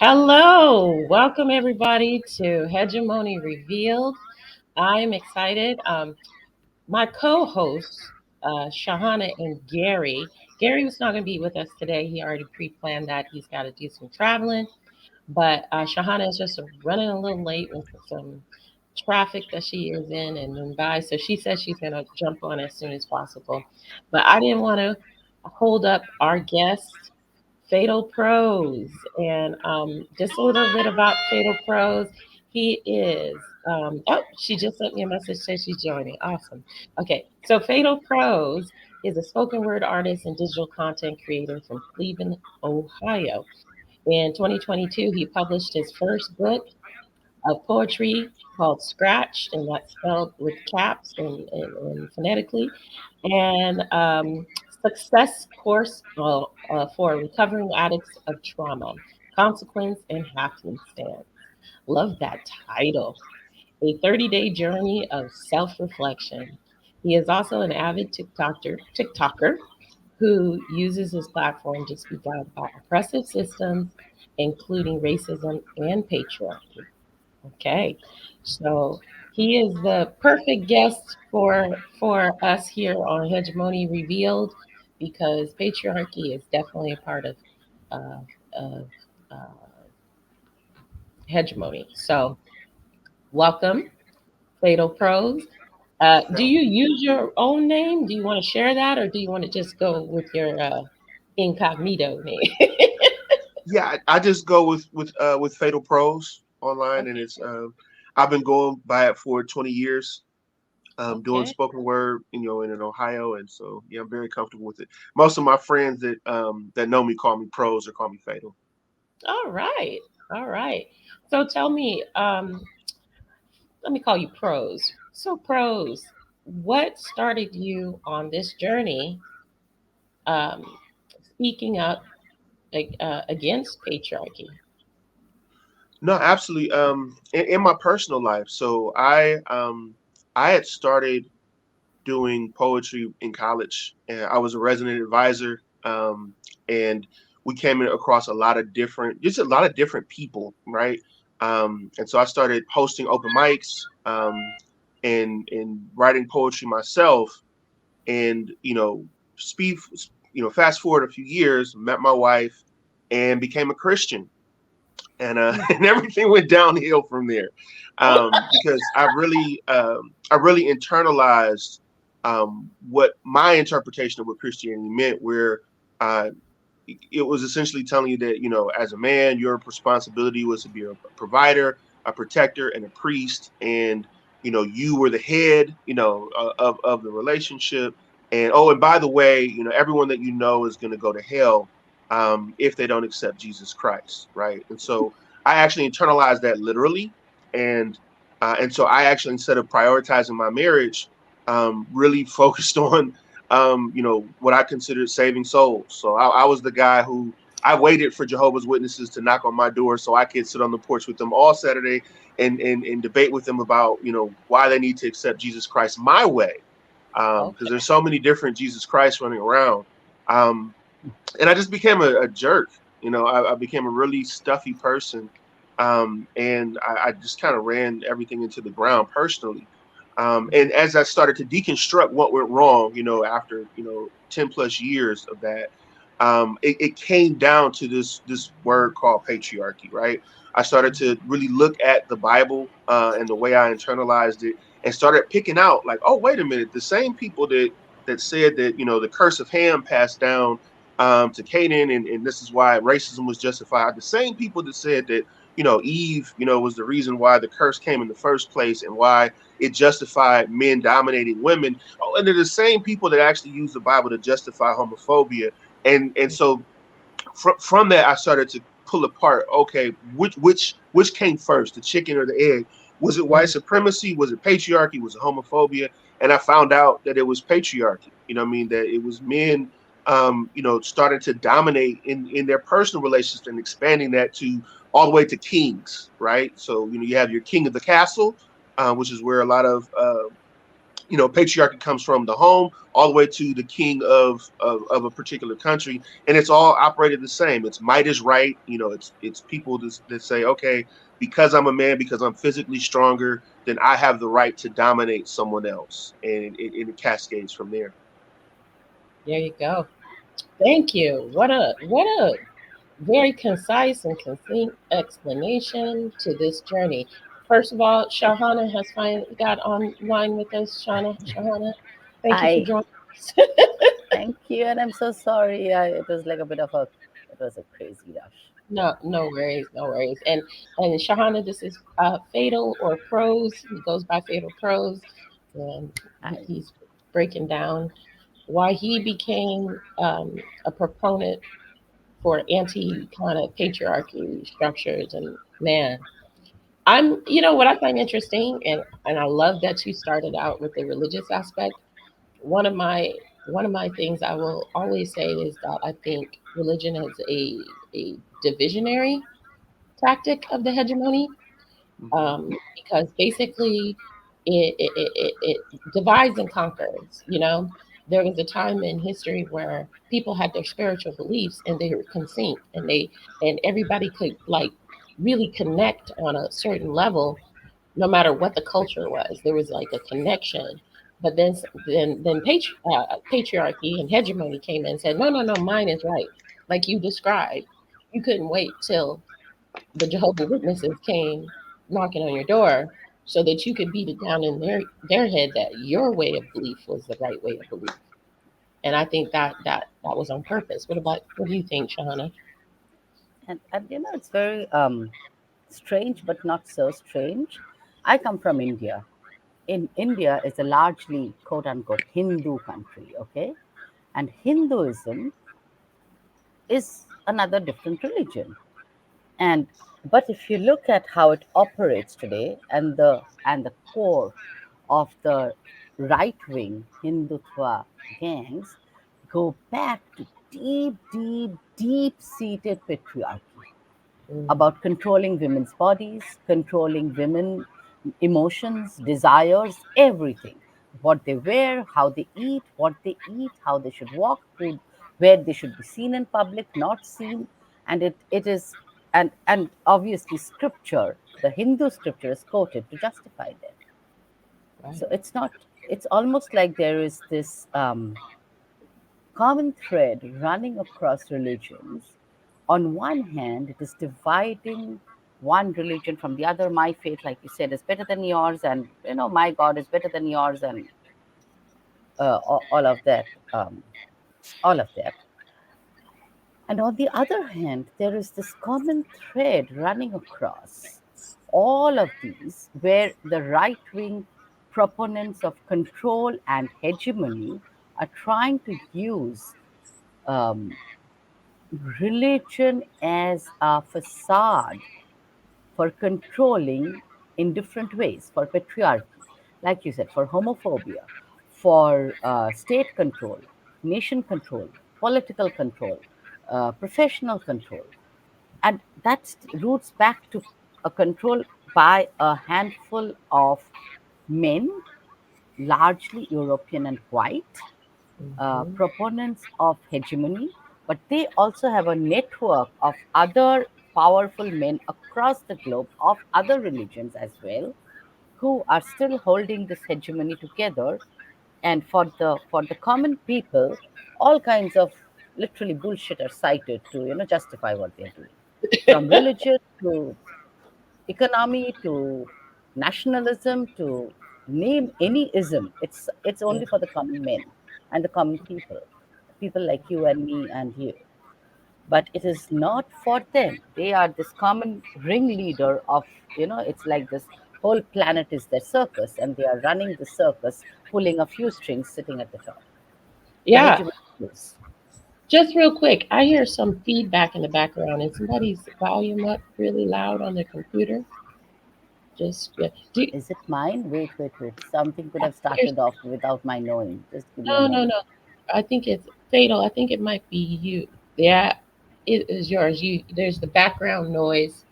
Hello, welcome everybody to Hegemony Revealed. I'm excited. My co-hosts, Shahana and Gary. Gary was not going to be with us today. He already pre-planned that. He's got to do some traveling. But Shahana is just running a little late with some traffic that she is in Mumbai. So she says she's going to jump on as soon as possible. But I didn't want to hold up our guest, Fatalprose. And just a little bit about Fatalprose. He is, she just sent me a message, says she's joining. Awesome. Okay, so Fatalprose is a spoken word artist and digital content creator from Cleveland, Ohio. In 2022, he published his first book of poetry called Scratched, and that's spelled with caps and phonetically, and Success Course for Recovering Addicts of Trauma, Consequence, and Happenstance. Love that title. A 30-day journey of self-reflection. He is also an avid TikToker who uses his platform to speak out about oppressive systems, including racism and patriarchy. Okay, so he is the perfect guest for us here on Hegemony Revealed because patriarchy is definitely a part uh, of uh, hegemony. So, welcome, Fatal Pros. Do you use your own name? Do you want to share that, or do you want to just go with your incognito name? Yeah, I just go with Fatal Pros online, and Okay. it's I've been going by it for 20 years, doing Okay. spoken word, in Ohio, and so yeah, I'm very comfortable with it. Most of my friends that know me call me Pros or call me Fatal. All right. All right. So tell me, let me call you Pros. So, Pros, what started you on this journey um, speaking up against patriarchy? No, absolutely. In my personal life, so I had started doing poetry in college, and I was a resident advisor, and we came across just a lot of different people, right? And so I started hosting open mics, and writing poetry myself, and speed, fast forward a few years, met my wife, and became a Christian, and and everything went downhill from there, because I really internalized what my interpretation of what Christianity meant, where uh, it was essentially telling you that as a man, your responsibility was to be a provider, a protector, and a priest, and you were the head, of the relationship. And oh, and by the way, everyone that is going to go to hell, if they don't accept Jesus Christ, right? And so I actually internalized that literally, and and so I actually, instead of prioritizing my marriage, really focused on what I considered saving souls. So I was the guy who I waited for Jehovah's Witnesses to knock on my door so I could sit on the porch with them all Saturday and debate with them about why they need to accept Jesus Christ my way, because Okay. there's so many different Jesus Christ running around. Um, and I just became a jerk. I became a really stuffy person, and I just kind of ran everything into the ground personally. And as I started to deconstruct what went wrong, after 10 plus years of that, it came down to this word called patriarchy, right? I started to really look at the Bible, and the way I internalized it, and started picking out, like, oh, wait a minute, the same people that said that the curse of Ham passed down to Canaan, and this is why racism was justified. The same people that said that Eve was the reason why the curse came in the first place, and why it justified men dominating women. Oh, and they're the same people that actually use the Bible to justify homophobia. And so from that, I started to pull apart. Okay, which came first, the chicken or the egg? Was it white Mhm. supremacy? Was it patriarchy? Was it homophobia? And I found out that it was patriarchy. You know what I mean? That it was men, starting to dominate in their personal relationships, and expanding that to all the way to kings, right? So you have your king of the castle, which is where a lot of patriarchy comes from the home all the way to the king of a particular country, and it's all operated the same. It's might is right. It's people that say, okay, because I'm a man, because I'm physically stronger, then I have the right to dominate someone else, and it cascades from there. There you go. Thank you. What a very concise and succinct explanation to this journey. First of all, Shahana has finally got online with us. Shahana, thank you for Hi, joining us. thank you, and I'm so sorry. It was like a bit of a, it was a crazy rush. No, no worries, no worries. And Shahana, this is Fatal or Prose. He goes by Fatal Prose, and Hi. he's breaking down why he became a proponent for anti kind of patriarchy structures. And man, what I find interesting, and I love that you started out with the religious aspect. One of my one of my things I will always say is that I think religion is a divisionary tactic of the hegemony, Hmm. because basically it divides and conquers. There was a time in history where people had their spiritual beliefs and they were consent, and everybody could like really connect on a certain level, no matter what the culture was. There was like a connection. But then patriarchy and hegemony came in and said, no, no, no, mine is right, like you described. You couldn't wait till the Jehovah Witnesses came knocking on your door so that you could beat it down in their head that your way of belief was the right way of belief. And I think that was on purpose. What do you think, Shahana? And it's very strange, but not so strange. I come from India. In India, it's a largely quote unquote Hindu country, okay? And Hinduism is another different religion. And but if you look at how it operates today, and the core of the right wing Hindutva gangs go back to deep, deep, deep seated patriarchy Mm, about controlling women's bodies, controlling women emotions, desires, everything. What they wear, how they eat, what they eat, how they should walk, where they should be seen in public, not seen, and it is and obviously scripture, the Hindu scripture is quoted to justify that. right. So it's not. It's almost like there is this common thread running across religions. On one hand, it is dividing one religion from the other. My faith, like you said, is better than yours, and my God is better than yours, and all of that, all of that. And on the other hand, there is this common thread running across all of these, where the right wing proponents of control and hegemony are trying to use um, religion as a facade for controlling in different ways, for patriarchy, like you said, for homophobia, for state control, nation control, political control, professional control. And that roots back to a control by a handful of men, largely European and white, Hmm. proponents of hegemony, but they also have a network of other powerful men across the globe of other religions as well, who are still holding this hegemony together. And for the common people, all kinds of literally bullshit are cited to justify what they're doing, from religion to economy to nationalism to name any ism. It's only for the common men and the common people, people like you and me and you. But it is not for them. They are this common ringleader of, it's like this whole planet is their circus, and they are running the circus, pulling a few strings, sitting at the top. The Yeah, hegemony is. just real quick, I hear some feedback in the background. Is somebody's volume up really loud on their computer? Just yeah. Is it mine? Wait. Something could have Here's, started off without my knowing. Just give me a no, no, moment. no. I think it's fatal. I think it might be you. Yeah, it is yours. There's the background noise.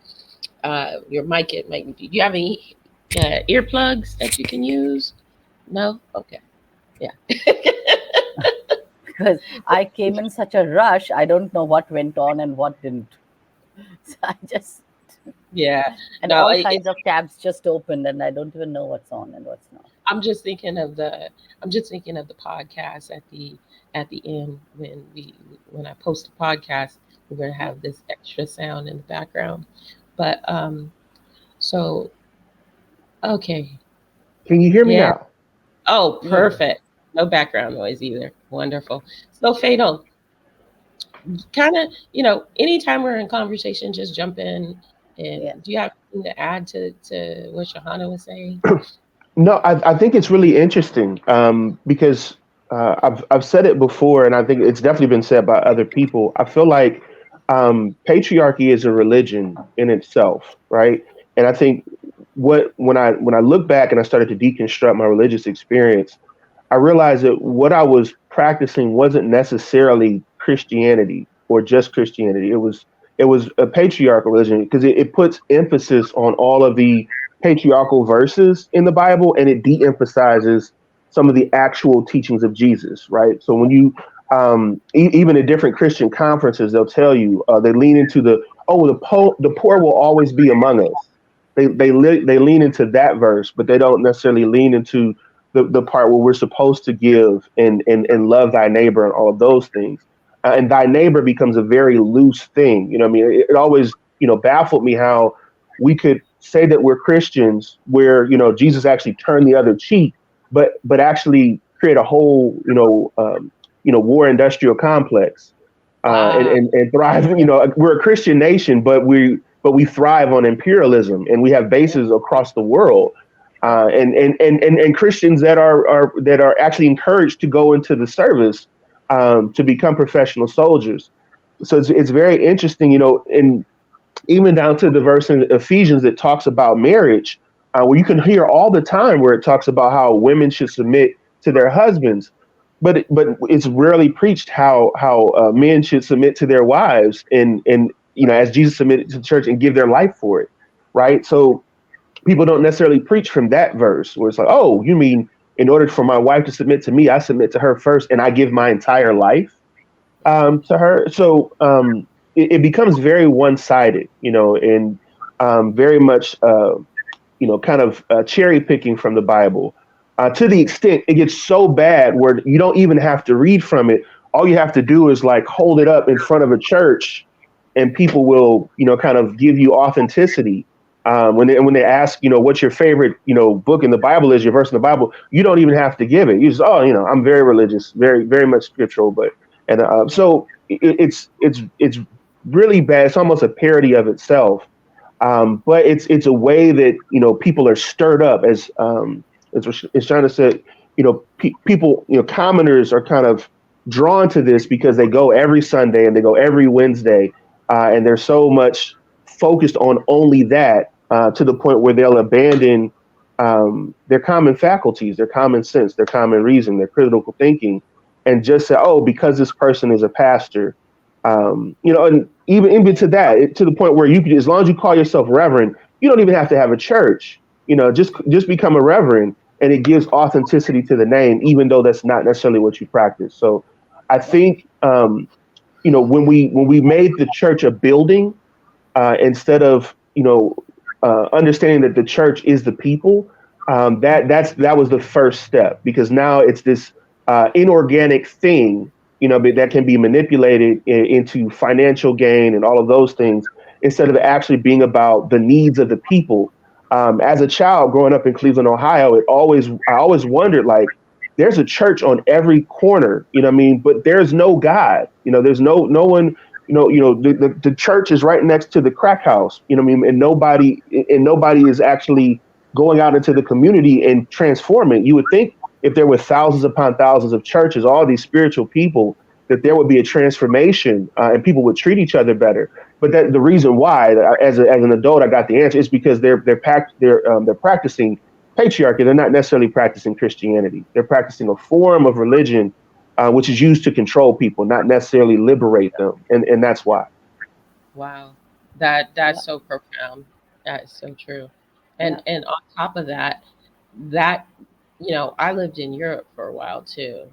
Your mic, it might. Do you have any earplugs that you can use? No? Okay. Yeah. because I came in such a rush. I don't know what went on and what didn't. So I just, Yeah. and No, all kinds of tabs just opened, and I don't even know what's on and what's not. I'm just thinking of the podcast at the end when I post a podcast, we're gonna Yeah, have this extra sound in the background. But so okay. Can you hear me Yeah. now? Oh, yeah, perfect. No background noise either. Wonderful. So Fatal, kind of, anytime we're in conversation, just jump in. And yeah, do you have anything to add to what Shahana was saying? No, I think it's really interesting because I've said it before, and I think it's definitely been said by other people. I feel like patriarchy is a religion in itself, right? And I think when I look back and I started to deconstruct my religious experience, I realized that what I was practicing wasn't necessarily Christianity or just Christianity. It was a patriarchal religion because it puts emphasis on all of the patriarchal verses in the Bible and it de-emphasizes some of the actual teachings of Jesus, right? So when you even at different Christian conferences, they'll tell you they lean into the poor will always be among us. They lean into that verse, but they don't necessarily lean into the part where we're supposed to give and love thy neighbor and all of those things. And thy neighbor becomes a very loose thing. You know what I mean? It always, baffled me how we could say that we're Christians where, Jesus actually turned the other cheek, but actually create a whole, war industrial complex Wow. and thrive. We're a Christian nation, but we thrive on imperialism, and we have bases across the world. And Christians that are actually encouraged to go into the service to become professional soldiers. So it's very interesting, and even down to the verse in Ephesians that talks about marriage, where you can hear all the time where it talks about how women should submit to their husbands, but it's rarely preached how men should submit to their wives, and as Jesus submitted to the church and give their life for it, right? So people don't necessarily preach from that verse where it's like, oh, you mean in order for my wife to submit to me, I submit to her first, and I give my entire life to her. So it becomes very one sided, and very much, kind of cherry picking from the Bible to the extent it gets so bad where you don't even have to read from it. All you have to do is like hold it up in front of a church, and people will, kind of give you authenticity. When they ask, what's your favorite, book in the Bible is, your verse in the Bible, you don't even have to give it. You just, oh, I'm very religious, very very much scriptural, but and so it's really bad. It's almost a parody of itself, but it's a way that people are stirred up as trying to say, people, commoners are kind of drawn to this because they go every Sunday and they go every Wednesday, and they're so much focused on only that to the point where they'll abandon their common faculties, their common sense, their common reason, their critical thinking, and just say, oh, because this person is a pastor, and even to that, to the point where you can, as long as you call yourself reverend, you don't even have to have a church. Just become a reverend, and it gives authenticity to the name, even though that's not necessarily what you practice. So, I yeah, think when we made the church a building instead of understanding that the church is the people, that was the first step, because now it's this inorganic thing, that can be manipulated into financial gain and all of those things, instead of actually being about the needs of the people. As a child growing up in Cleveland, Ohio, I always wondered, like, there's a church on every corner, what I mean, but there's no God, there's no one, the church is right next to the crack house, what I mean, and nobody is actually going out into the community and transforming. You would think if there were thousands upon thousands of churches, all these spiritual people, that there would be a transformation, and people would treat each other better. But the reason why, as an adult, I got the answer is because they're practicing patriarchy. They're not necessarily practicing Christianity. They're practicing a form of religion, which is used to control people, not necessarily liberate them, and that's why. Wow. That's yeah, so profound. That is so true. yeah, And on top of that, that I lived in Europe for a while too.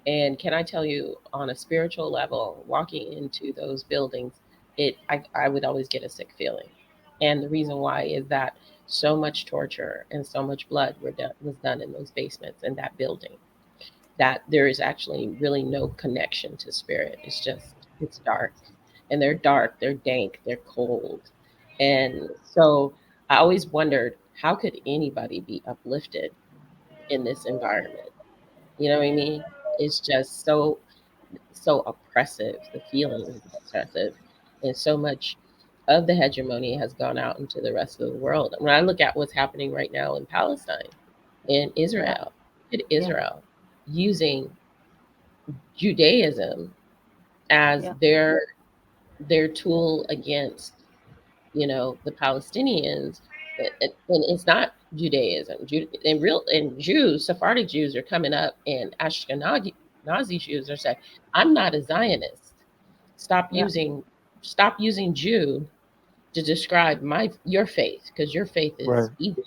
And can I tell you, on a spiritual level, walking into those buildings, I would always get a sick feeling. And the reason why is that so much torture and so much blood was done in those basements in that building that there is actually really no connection to spirit. It's dark. And they're dark, they're dank, they're cold. And so I always wondered, how could anybody be uplifted in this environment? You know what I mean? It's just so oppressive. The feeling is oppressive, and so much of the hegemony has gone out into the rest of the world. When I look at what's happening right now in Palestine, in Yeah. Israel, in Yeah. Israel, using Judaism as Yeah. their tool against the Palestinians, and it's not Judaism. And Jews, Sephardic Jews, are coming up, and Ashkenazi Nazi Jews are saying, "I'm not a Zionist. Stop Yeah. using stop using Jew to describe your faith, because your faith is Right. evil."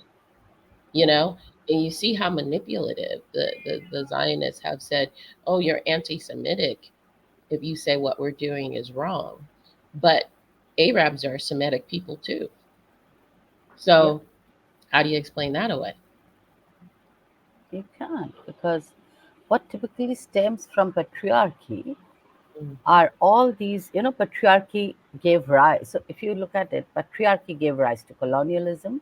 You know, and you see how manipulative the Zionists have said, "Oh, you're anti-Semitic if you say what we're doing is wrong," but Arabs are Semitic people too. Yeah. So how do you explain that away? You can't, because what typically stems from patriarchy Mm, are all these, patriarchy gave rise. So if you look at it, patriarchy gave rise to colonialism, mm,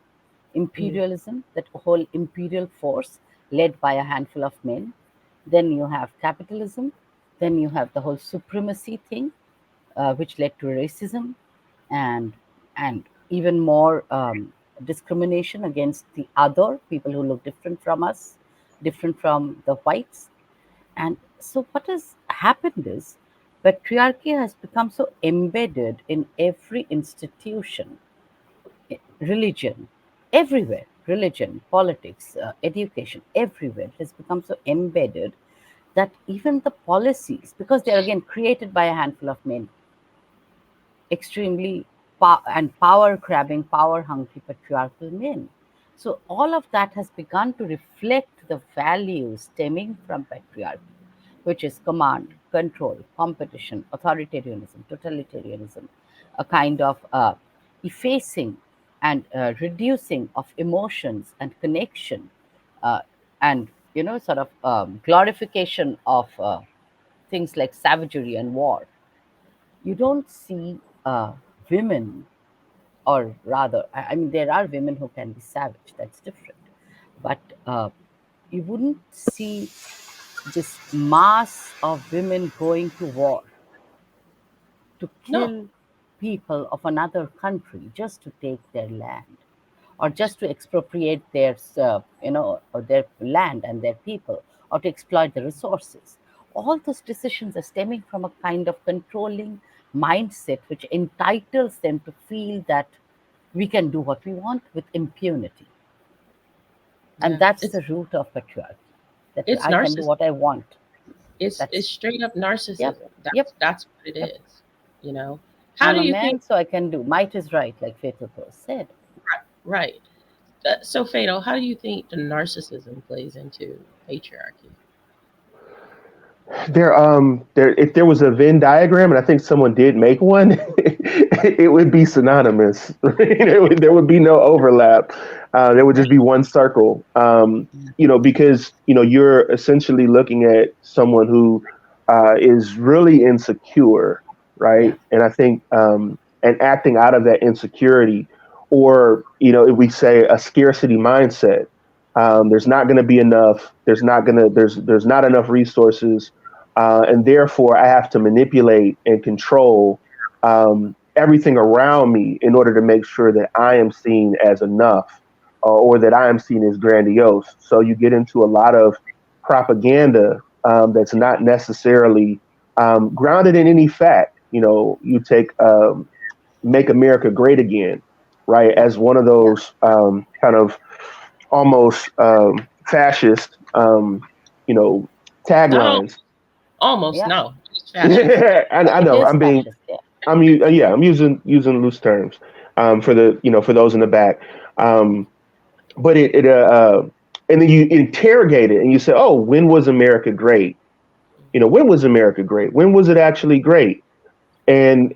imperialism, that whole imperial force led by a handful of men. Then you have capitalism. Then you have the whole supremacy thing, which led to racism and and even more discrimination against the other people who look different from us, different from the whites. And so, what has happened is patriarchy has become so embedded in every institution, religion, everywhere, religion, politics, education, everywhere. It has become so embedded that even the policies, because they're again created by a handful of men, extremely and power grabbing, power hungry patriarchal men. So, all of that has begun to reflect the values stemming from patriarchy, which is command, control, competition, authoritarianism, totalitarianism, a kind of effacing and reducing of emotions and connection, uh, and sort of glorification of things like savagery and war. You don't see women, or rather, I mean, there are women who can be savage, that's different. But you wouldn't see this mass of women going to war to no, kill people of another country just to take their land, or just to expropriate their land and their people, or to exploit the resources. All those decisions are stemming from a kind of controlling mindset which entitles them to feel that we can do what we want with impunity. And yeah, that's the root of patriarchy, that it's I can do narcissism. what I want. It's That's straight up Yep, narcissism. yep, That's what it yep. is. You know, how I'm do a you think? man, so I can do. Might is right, like Fatalprose said. Right. So Fatal, how do you think the narcissism plays into patriarchy? If there was a Venn diagram, and I think someone did make one, it would be synonymous. There would be no overlap. There would just be one circle. Because you're essentially looking at someone who is really insecure, Yeah, right? And I think and acting out of that insecurity, or if we say a scarcity mindset. There's not going to be enough. There's not enough resources, and therefore I have to manipulate and control everything around me in order to make sure that I am seen as enough, or that I am seen as grandiose. So you get into a lot of propaganda that's not necessarily grounded in any fact. You take "Make America Great Again," right, yeah, as one of yeah. those kind of almost fascist, No, taglines. almost Yeah, no. It's fascist. I it know. is I'm being. fascist. Yeah, I'm using loose terms for the for those in the back. But and then you interrogate it and you say, oh, when was America great? When was America great? When was it actually great? And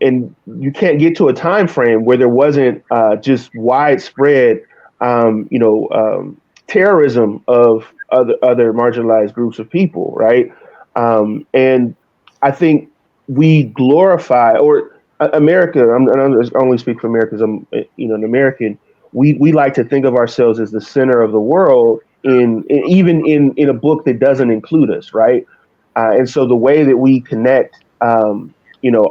you can't get to a time frame where there wasn't just widespread um, you know um, terrorism of other marginalized groups of people, right? And I think we glorify or America. I only speak for America because I'm an American. We like to think of ourselves as the center of the world even in a book that doesn't include us, right? And so the way that we connect,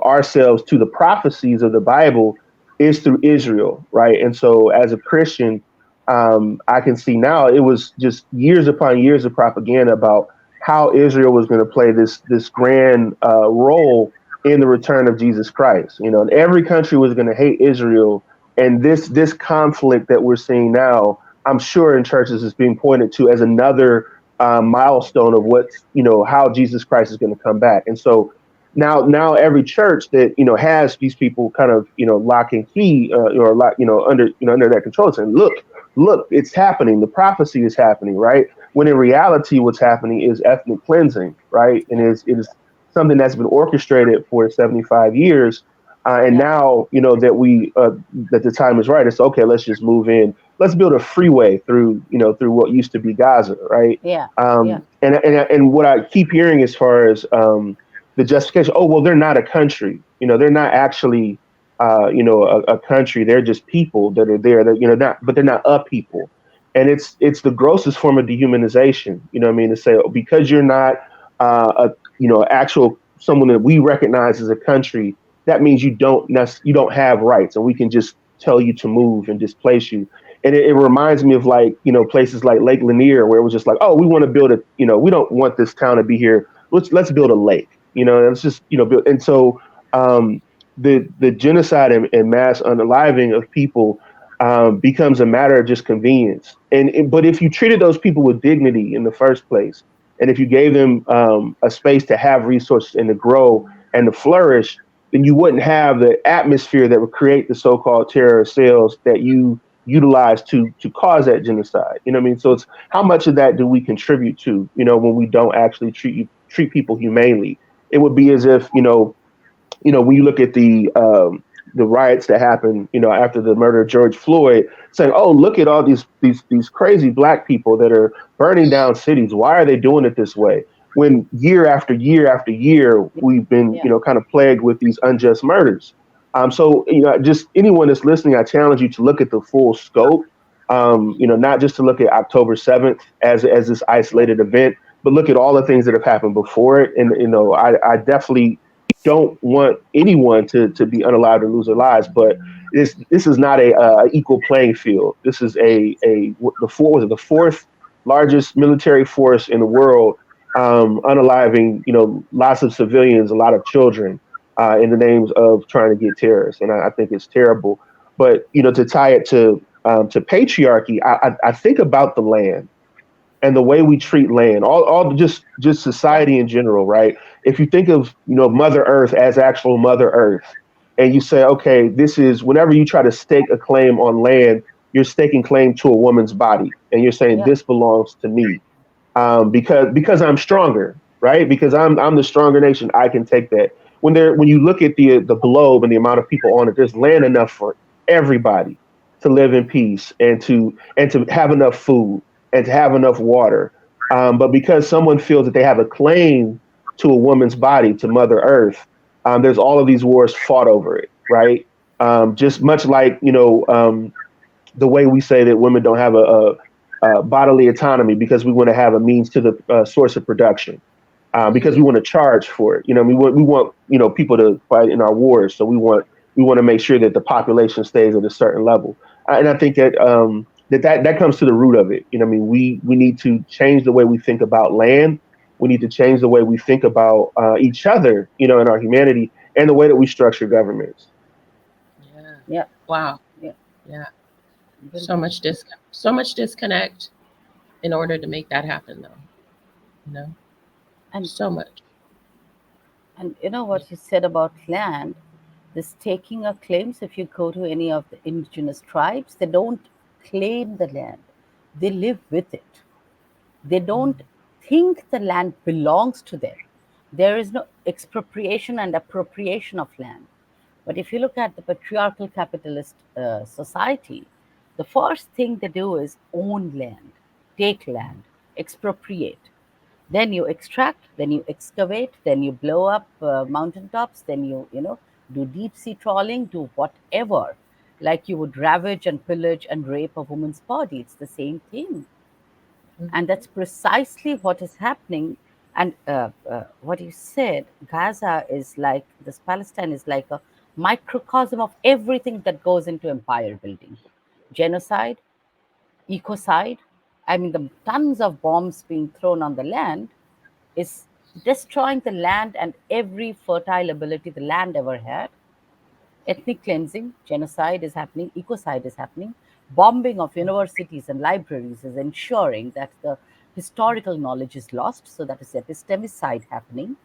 ourselves to the prophecies of the Bible is through Israel, right? And so as a Christian, I can see now it was just years upon years of propaganda about how Israel was going to play this grand role in the return of Jesus Christ. And every country was going to hate Israel, and this conflict that we're seeing now, I'm sure in churches is being pointed to as another milestone of what's how Jesus Christ is going to come back. And so now every church that has these people kind of lock and key or lock under that control, saying, look, it's happening. The prophecy is happening, right? When in reality, what's happening is ethnic cleansing, right? And it is something that's been orchestrated for 75 years. And Yeah. now, that the time is right. It's okay. Let's just move in. Let's build a freeway through what used to be Gaza, right? Yeah. Yeah. And what I keep hearing as far as the justification, oh well, they're not a country. They're not actually a country. They're just people that are there. That not, but they're not a people. And it's the grossest form of dehumanization. What I mean, to say, oh, because you're not a actual someone that we recognize as a country, that means you don't have rights, and we can just tell you to move and displace you. And it reminds me of like places like Lake Lanier, where it was just like, oh, we want to build we don't want this town to be here. Let's build a lake. Let's just build. And so the genocide and mass unaliving of people becomes a matter of just convenience. But if you treated those people with dignity in the first place, and if you gave them a space to have resources and to grow and to flourish, then you wouldn't have the atmosphere that would create the so-called terror cells that you utilize to cause that genocide. What I mean? So it's how much of that do we contribute to, when we don't actually treat people humanely. It would be as if, when you look at the riots that happened, after the murder of George Floyd, saying, "Oh, look at all these crazy black people that are burning down cities. Why are they doing it this way?" When year after year after year, we've been, Yeah. kind of plagued with these unjust murders. So, just anyone that's listening, I challenge you to look at the full scope. Not just to look at October 7th as this Yeah. isolated event, but look at all the things that have happened before it. And I definitely don't want anyone to be unallowed to lose their lives, but this is not a equal playing field. This is the fourth largest military force in the world, unaliving lots of civilians, a lot of children, in the names of trying to get terrorists, and I think it's terrible. But to tie it to patriarchy, I think about the land and the way we treat land, all just Yeah. society in general, right? If you think of Mother Earth as actual Mother Earth, and you say, okay, this is whenever you try to stake a claim on land, you're staking claim to a woman's body, and you're saying Yeah. this belongs to me, because I'm stronger, right? Because I'm the stronger nation, I can take that. When you look at the globe and the amount of people on it, there's land enough for everybody to live in peace and to have enough food and to have enough water. But because someone feels that they have a claim to a woman's body, to Mother Earth, there's all of these wars fought over it, right? Just much like the way we say that women don't have a bodily autonomy because we want to have a means to the source of production, because we want to charge for it. We want people to fight in our wars, so we want to make sure that the population stays at a certain level. And I think that that comes to the root of it. I mean, we need to change the way we think about land. We need to change the way we think about each other, in our humanity, and the way that we structure governments. Yeah. Yeah. Wow. Yeah. Yeah. Well, So much disconnect in order to make that happen, though. You know, and so much. and you know Yeah. what you said about land, this taking of claims. If you go to any of the indigenous tribes, they don't claim the land; they live with it. They don't think the land belongs to them. There is no expropriation and appropriation of land. But if you look at the patriarchal capitalist society, the first thing they do is own land, take land, expropriate. Then you extract, then you excavate, then you blow up mountaintops, then you do deep sea trawling, do whatever, like you would ravage and pillage and rape a woman's body. It's the same thing, and Mhm. that's precisely what is happening. And what you said, Gaza is like this, Palestine is like a microcosm of everything that goes into empire building: genocide, ecocide. I mean, the tons of bombs being thrown on the land is destroying the land and every fertile ability the land ever had. Ethnic cleansing, genocide is happening, ecocide is happening, bombing of universities and libraries is ensuring that the historical knowledge is lost, so that is epistemicide happening.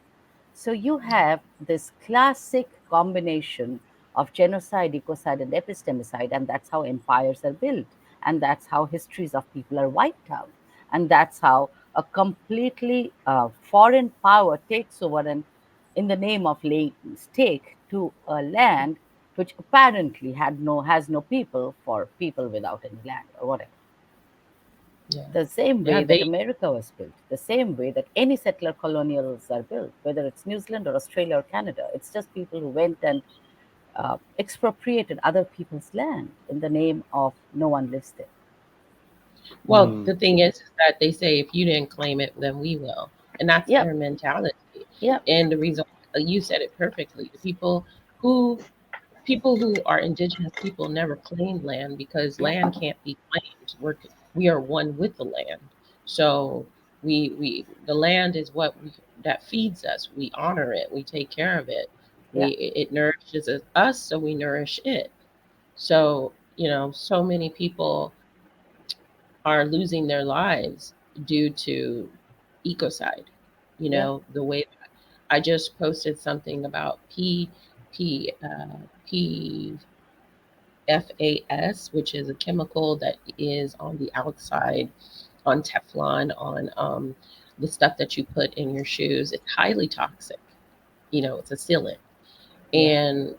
So you have this classic combination of genocide, ecocide, and epistemicide, and that's how empires are built, and that's how histories of people are wiped out, and that's how a completely foreign power takes over and, in the name of laying stake to a land which apparently has no people, for people without any land or whatever. Yeah. The same Yeah. way that They. America was built, the same way that any settler colonials are built, whether it's New Zealand or Australia or Canada. It's just people who went and expropriated other people's land in the name of no one lives there. Well, Mm. the thing is that they say if you didn't claim it, then we will, and that's Yep, their mentality. yep, And the reason you said it perfectly. The who people who are indigenous people never claim land because yep, land can't be claimed. We are one with the land. So we the land is that feeds us. We honor it. We take care of it. yep, It nourishes us, so we nourish it. So so many people are losing their lives due to ecocide. yep, The way I just posted something about P PFAS, which is a chemical that is on the outside, on Teflon, on the stuff that you put in your shoes. It's highly toxic. It's a sealant, yep, and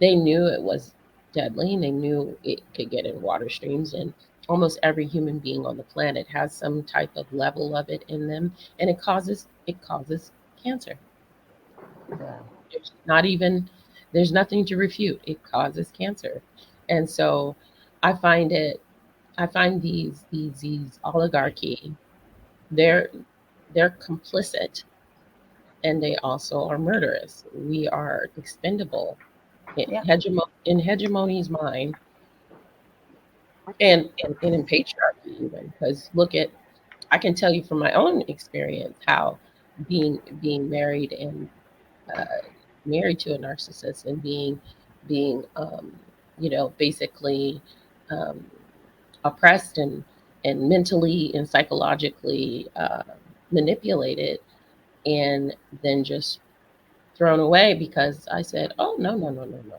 they knew it was deadly, and they knew it could get in water streams. And almost every human being on the planet has some type of level of it in them, and it causes cancer. yeah, There's not even there's nothing to refute. It causes cancer. And so I find it I find these oligarchy, they're they're complicit, and they also are murderous. We are expendable yep, in hegemony's mind, and in patriarchy even, because look at I can tell you from my own experience how being married and uh, married to a narcissist, and being basically um, oppressed and mentally and psychologically manipulated, and then just thrown away because I said, oh, no, no, no, no, no,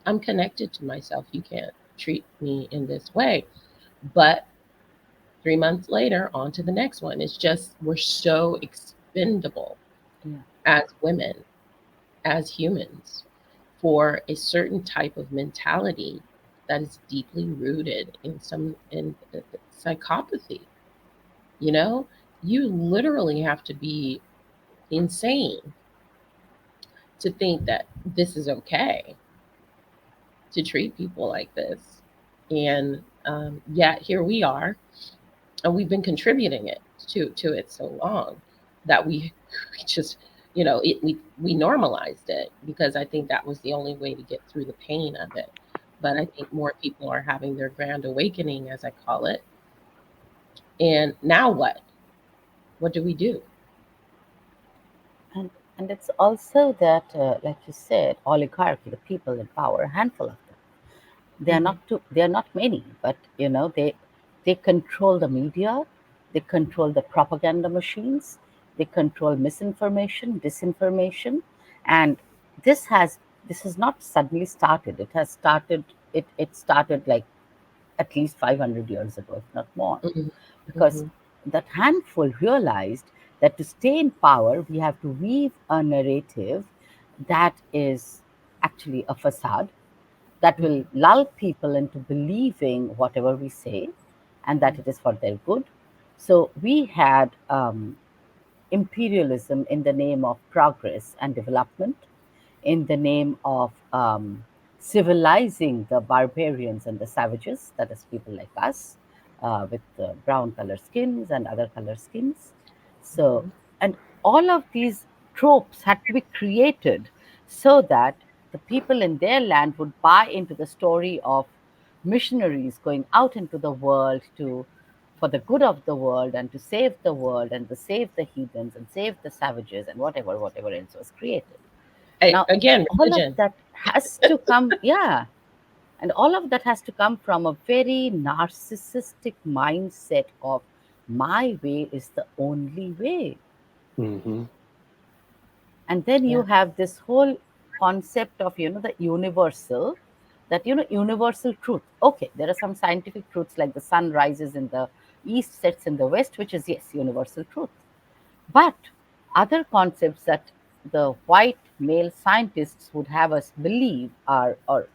I'm connected to myself, you can't treat me in this way. But 3 months later, on to the next one. It's just we're so expendable yeah, as women, as humans, for a certain type of mentality that is deeply rooted in psychopathy. You know, you literally have to be insane to think that this is okay to treat people like this. And yet here we are, and we've been contributing it to it so long that we just we normalized it, because I think that was the only way to get through the pain of it. But I think more people are having their grand awakening, as I call it. And now what do we do? and and it's also that, like you said, oligarchy, the people in power, a handful of them. Hmm. They are not many, but they control the media, they control the propaganda machines, they control misinformation, disinformation. And this has not suddenly started. It started like at least 500 years ago, if not more. Hmm. Because Hmm. that handful realized that to stay in power, we have to weave a narrative that is actually a facade that will lull people into believing whatever we say and that it is for their good. So we had imperialism in the name of progress and development, in the name of civilizing the barbarians and the savages, that is, people like us with brown color skins and other color skins. So, Mhm. and all of these tropes had to be created so that the people in their land would buy into the story of missionaries going out into the world to for the good of the world and to save the world and to save the heathens and save the savages and whatever else was created. Now, Again, all of religion. that has to come, yeah, and all of that has to come from a very narcissistic mindset of my way is the only way. Hmm. And then Yeah. you have this whole concept of, the universal, that, universal truth. Okay, there are some scientific truths like the sun rises in the east, sets in the west, which is, yes, universal truth. But other concepts that the white male scientists would have us believe are, or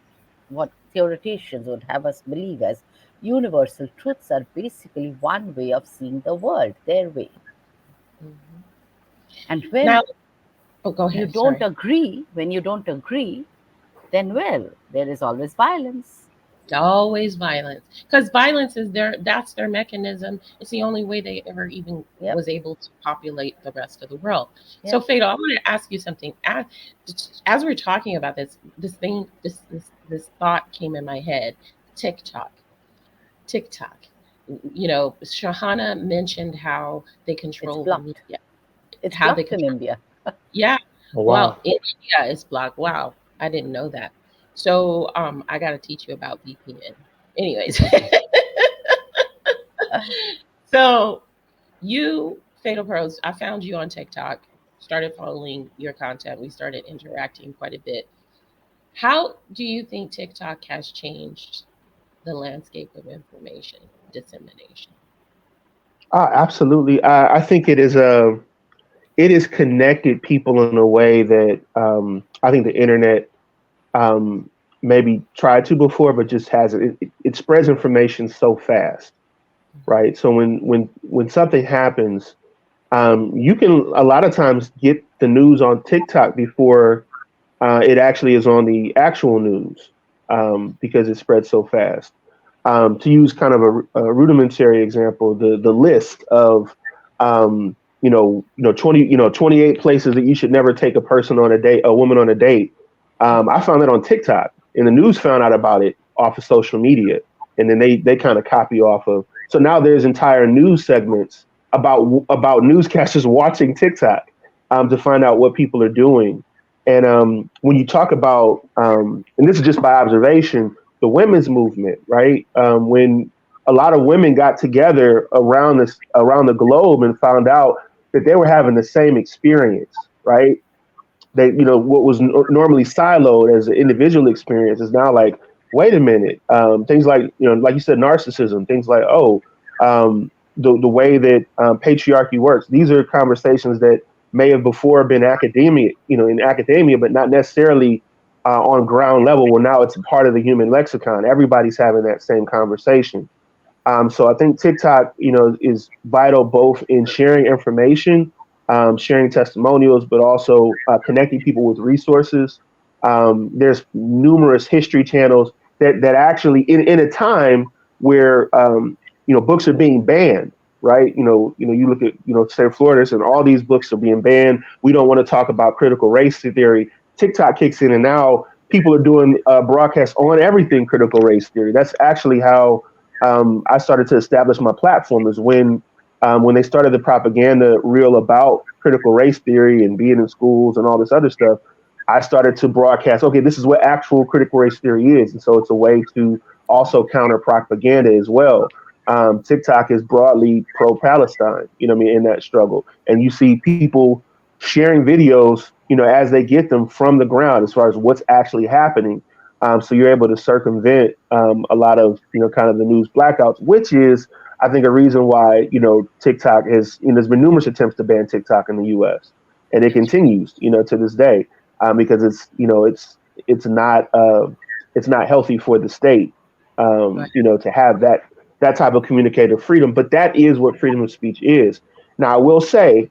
what theoreticians would have us believe as universal truths, are basically one way of seeing the world, their way. Mhm. And Now, when oh, go you ahead. don't Sorry. agree, then, well, there is always violence. Always violence, because violence is that's their mechanism. It's the only way they ever even Yep, was able to populate the rest of the world. So, yep, Fatal, I want to ask you something. As we're talking about this thing, this thought came in my head. TikTok, TikTok. Shahana mentioned how they it's control the blocked. media, It's how they blocked in control. India. Yeah. Oh, Well, wow. in India it's blocked. Wow. I didn't know that. So I gotta teach you about VPN. Anyways. So you, Fatal Pros, I found you on TikTok, started following your content. We started interacting quite a bit. How do you think TikTok has changed the landscape of information dissemination? Absolutely. I think it has connected people in a way that I think the internet um, maybe tried to before, but just hasn't. It spreads information so fast, right? So when something happens, you can a lot of times get the news on TikTok before it actually is on the actual news because it spreads so fast. To use kind of a rudimentary example, the list of 28 places that you should never take a woman on a date. I found that on TikTok, and the news found out about it off of social media, and then they kind of copy off of. So now there's entire news segments about newscasters watching TikTok to find out what people are doing. And when you talk about, and this is just by observation, the women's movement, right? When a lot of women got together around the globe and found out that they were having the same experience, right? They, what was normally siloed as an individual experience is now like, wait a minute, things like, like you said, narcissism, things like, the way that patriarchy works. These are conversations that may have before been academia, in academia, but not necessarily on ground level. Well, now it's a part of the human lexicon. Everybody's having that same conversation. So I think TikTok, is vital both in sharing information, sharing testimonials, but also connecting people with resources. There's numerous history channels that actually, in a time where books are being banned, right? You look at state of Florida, and all these books are being banned. We don't want to talk about critical race theory. TikTok kicks in, and now people are doing broadcasts on everything critical race theory. That's actually how I started to establish my platform is when they started the propaganda reel about critical race theory and being in schools and all this other stuff. I started to broadcast, okay, this is what actual critical race theory is. And so it's a way to also counter propaganda as well. TikTok is broadly pro Palestine, in that struggle. And you see people sharing videos, as they get them from the ground as far as what's actually happening. So you're able to circumvent a lot of kind of the news blackouts, which is I think a reason why, TikTok has, there's been numerous attempts to ban TikTok in the U.S. and it continues, to this day, because it's not healthy for the state, Right. to have that type of communicative freedom. But that is what freedom of speech is. Now, I will say,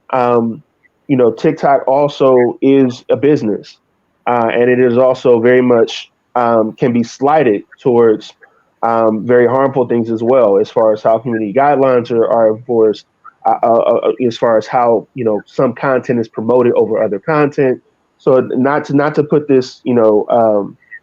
TikTok also is a business, and it is also very much can be slighted towards very harmful things as well, as far as how community guidelines are enforced, as far as how some content is promoted over other content. So not to put this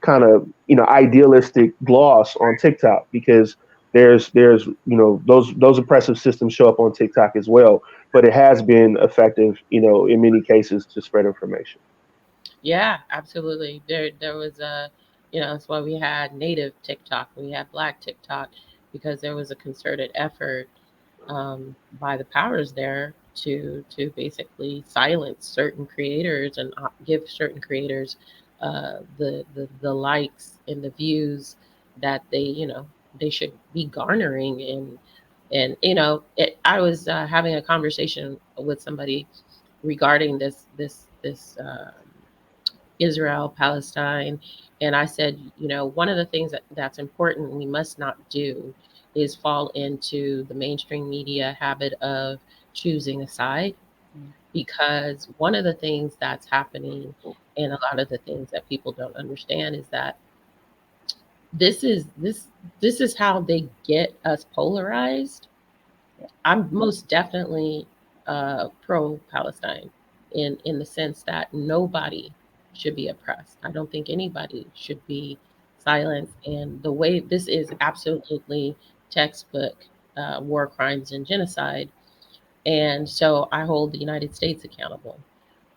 kind of idealistic gloss on TikTok, because there's those oppressive systems show up on TikTok as well, but it has been effective in many cases to spread information. Yeah, absolutely. There was a, that's why we had native TikTok, we had Black TikTok, because there was a concerted effort by the powers there to basically silence certain creators and give certain creators the likes and the views that they should be garnering. And I was having a conversation with somebody regarding this Israel, Palestine. And I said, one of the things that's important we must not do is fall into the mainstream media habit of choosing a side, Mm. because one of the things that's happening, and a lot of the things that people don't understand, is that this is how they get us polarized. Yeah. I'm most definitely pro Palestine in the sense that nobody should be oppressed. I don't think anybody should be silenced. And the way this is absolutely textbook war crimes and genocide. And so I hold the United States accountable,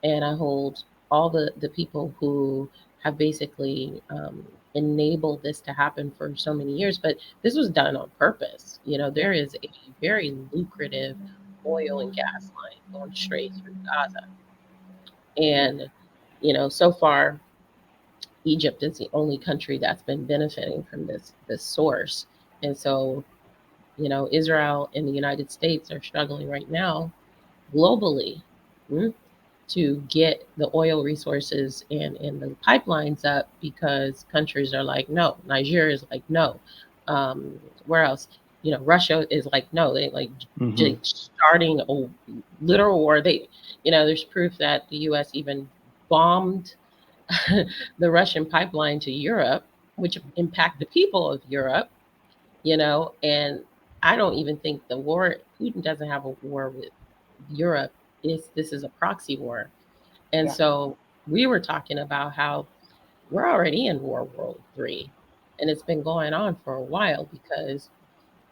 and I hold all the people who have basically enabled this to happen for so many years. But this was done on purpose. There is a very lucrative oil and gas line going straight through Gaza, and so far Egypt is the only country that's been benefiting from this source. And so Israel and the United States are struggling right now globally, mm, to get the oil resources and the pipelines up, because countries are like, no. Nigeria is like, no. Where else? Russia is like, no. They like Hmm. starting a literal war. There's proof that the U.S. even bombed the Russian pipeline to Europe, which impact the people of Europe. And I don't even think the war. Putin doesn't have a war with Europe. This is a proxy war. And Yeah. so we were talking about how we're already in World War III, and it's been going on for a while, because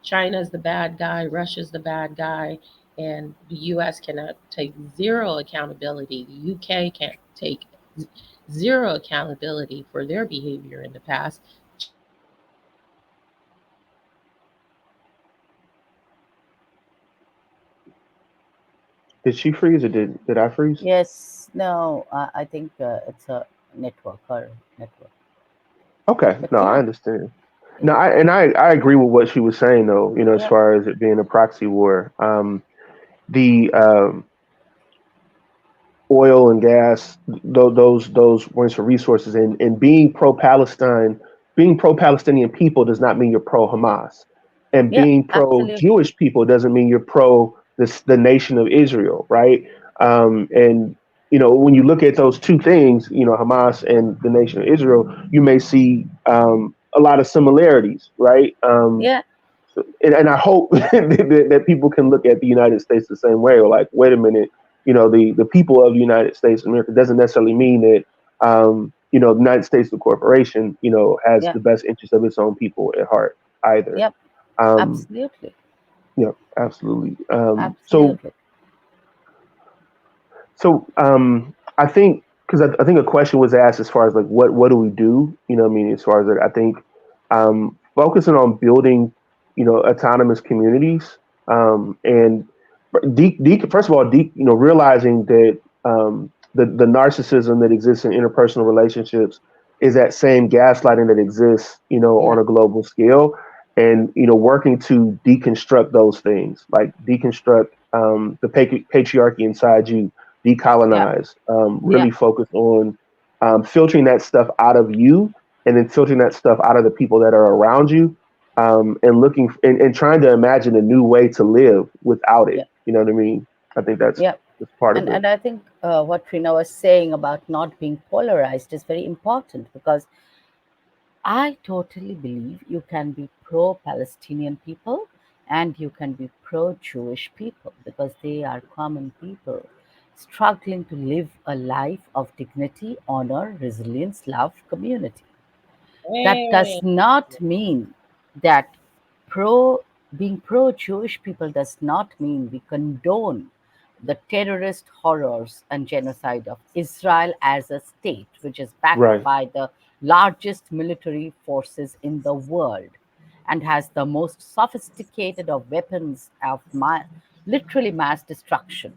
China's the bad guy, Russia's the bad guy, and the US cannot take zero accountability. The UK can't take zero accountability for their behavior in the past. China can't take accountability for their behavior in the present. Did she freeze, or did I freeze? Yes. No. I think it's a network or network. Okay, But no, I yeah. understand. No, Yeah. I agree with what she was saying, though. As Yeah. far as it being a proxy war, the oil and gas, those were for resources, and being pro Palestinian people does not mean you're pro Hamas, and Yeah. being pro Absolutely. Jewish people doesn't mean you're pro the nation of Israel, right? And when you look at those two things, Hamas and the nation of Israel, you may see a lot of similarities, right? Yeah. And I hope that people can look at the United States the same way, or like, wait a minute, the people of the United States of America doesn't necessarily mean that, the United States, the corporation, has Yeah. the best interest of its own people at heart either. Yep. Um, Absolutely. absolutely. Absolutely. I think, because I think a question was asked as far as like, what do we do? What I mean, as far as like, I think focusing on building, autonomous communities, and first of all, realizing that the narcissism that exists in interpersonal relationships is that same gaslighting that exists, on Yeah. a global scale, and working to deconstruct those things, like deconstruct the patriarchy inside you, Yeah, decolonize, yeah, really focus on filtering that stuff out of you, and then filtering that stuff out of the people that are around you, and looking and trying to imagine a new way to live without it. yeah, You know what I mean? I think yeah. that's part of it. And I think what Trina was saying about not being polarized is very important, because I totally believe you can be pro Palestinian people and you can be pro Jewish people, because they are common people struggling to live a life of dignity, honor, resilience, love, community. That Hey. does not mean that pro being pro Jewish people does not mean we condone the terrorist horrors and genocide of Israel as a state, which is backed Right. by the largest military forces in the world and has the most sophisticated of weapons of literally mass destruction,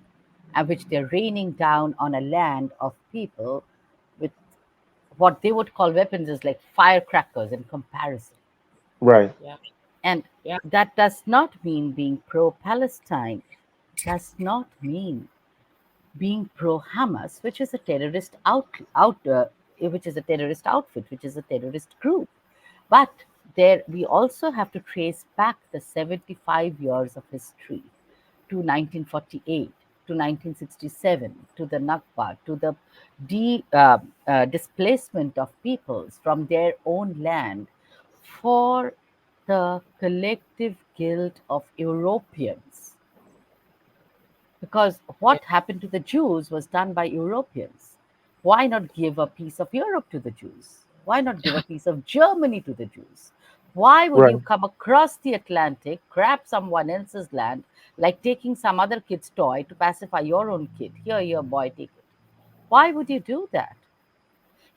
and which they're raining down on a land of people with what they would call weapons is like firecrackers in comparison. Right. Yeah. And Yeah. that does not mean being pro Palestine, does not mean being pro Hamas, which is a terrorist which is a terrorist outfit, which is a terrorist group. But there we also have to trace back the 75 years of history to 1948, to 1967, to the Nakba, to the displacement of peoples from their own land for the collective guilt of Europeans. Because Yeah. what happened to the Jews was done by Europeans. Why not give a piece of Europe to the Jews? Why not give a piece of Germany to the Jews? Why would you Right. come across the Atlantic, grab someone else's land, like taking some other kid's toy to pacify your own kid? Here, boy, take it. Why would you do that?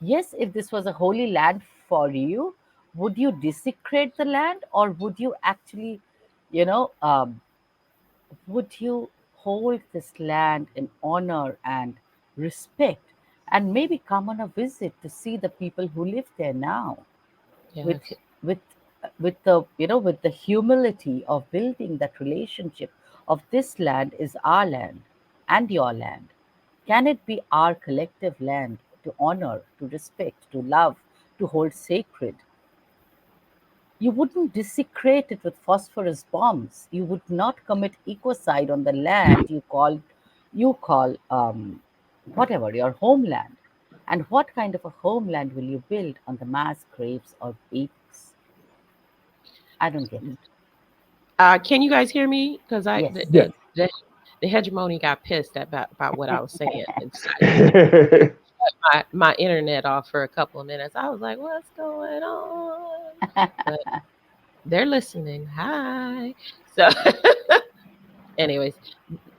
Yes, if this was a holy land for you, would you desecrate the land, or would you actually, you know, would you hold this land in honor and respect, and maybe come on a visit to see the people who live there now, with Yes. with with the with the humility of building that relationship of this land is our land and your land. Can it be our collective land to honor, to respect, to love, to hold sacred? You wouldn't desecrate it with phosphorus bombs. You would not commit ecocide on the land you call whatever your homeland. And what kind of a homeland will you build on the mass graves of babies? I don't get it. Can you guys hear me? Because Yes. Yes. the hegemony got pissed about what I was saying and decided to Right. my internet off for a couple of minutes. I was like, "What's going on?" But they're listening. Hi. So, anyways,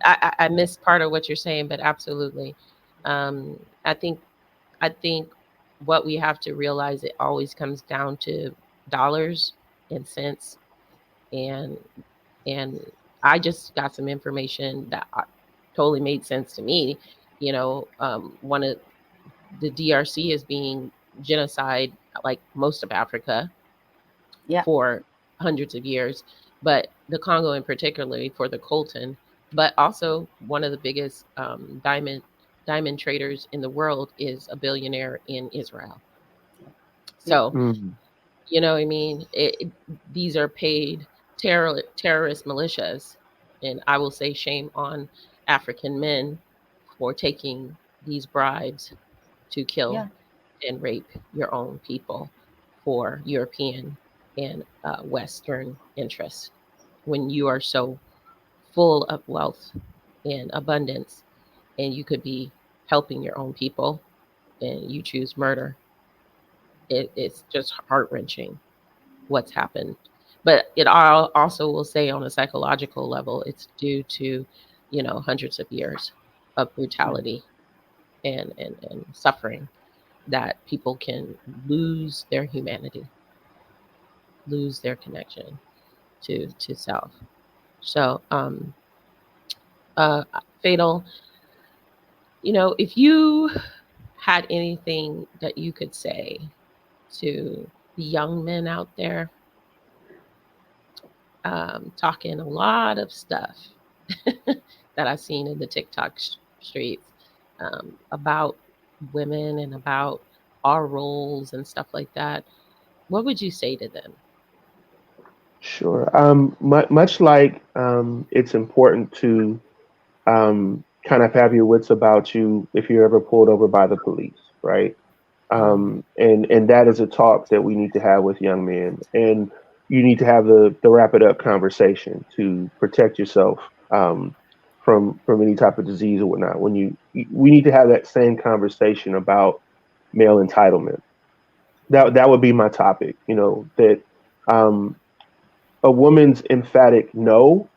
I missed part of what you're saying, but absolutely, um, I think I think what we have to realize, it always comes down to dollars and cents, and and I just got some information that totally made sense to me. One of the DRC is being genocide, like most of Africa, Yeah. for hundreds of years, but the Congo in particularly for the coltan. But also, one of the biggest diamond traders in the world is a billionaire in Israel. Yeah. So, Mm. you know what I mean? These are paid terrorist militias. And I will say shame on African men for taking these bribes to kill Yeah. and rape your own people for European and Western interests, when you are so full of wealth and abundance, and you could be helping your own people, and you choose murder. It's just heart wrenching what's happened. But it also will say, on a psychological level, it's due to, hundreds of years of Yeah. brutality and suffering, that people can lose their humanity, lose their connection to self. So, uh, Fatal, if you had anything that you could say to the young men out there, talking a lot of stuff that I've seen in the TikTok streets about women and about our roles and stuff like that. What would you say to them? Sure. Much like it's important to kind of have your wits about you if you're ever pulled over by the police, right? Mm, And that is a talk that we need to have with young men, and you need to have the wrap it up conversation to protect yourself from any type of disease or whatnot. We need to have that same conversation about male entitlement. That would be my topic. That um, a woman's emphatic no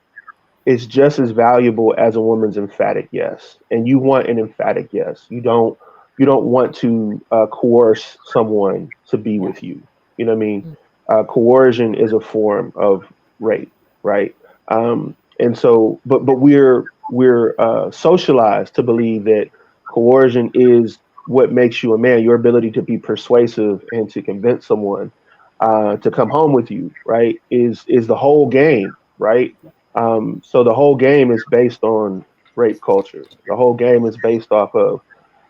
is just as valuable as a woman's emphatic yes, and you want an emphatic yes. You don't want to coerce someone to be with you. You know what I mean? mm, Coercion is a form of rape, right? And so, but we're socialized to believe that coercion is what makes you a man. Your ability to be persuasive and to convince someone to come home with you, right? Is the whole game, right? So the whole game is based on rape culture. The whole game is based off of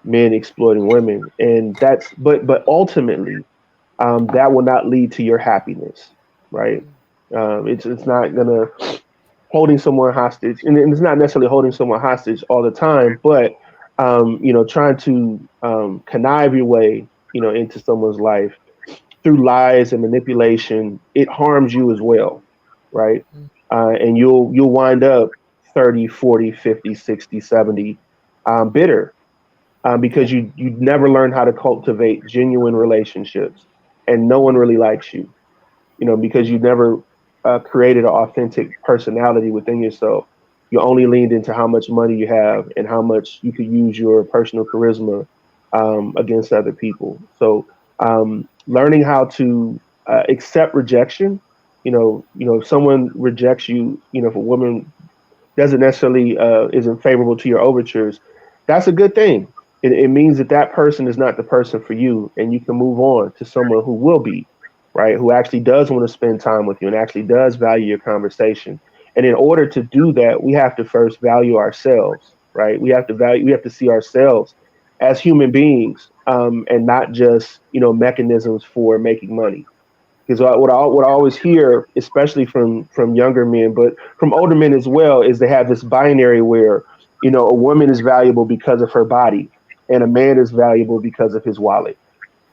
men exploiting women, and but ultimately, that will not lead to your happiness, right? mm, It's not gonna holding someone hostage, and it's not necessarily holding someone hostage all the time, but trying to connive your way, into someone's life through lies and manipulation, it harms you as well, right? mm, And you'll wind up 30, 40, 50, 60, 70 bitter Yeah. because you never learn how to cultivate genuine relationships, and no one really likes you, because you never created an authentic personality within yourself. You only leaned into how much money you have and how much you could use your personal charisma against other people. So learning how to accept rejection. If someone rejects you, if a woman doesn't necessarily isn't favorable to your overtures, that's a good thing. It means that that person is not the person for you, and you can move on to someone who will be, right? Who actually does want to spend time with you and actually does value your conversation. And in order to do that, we have to first value ourselves, right? We have to see ourselves as human beings, and not just mechanisms for making money. Because what I always hear, especially from younger men, but from older men as well, is they have this binary where a woman is valuable because of her body, and a man is valuable because of his wallet,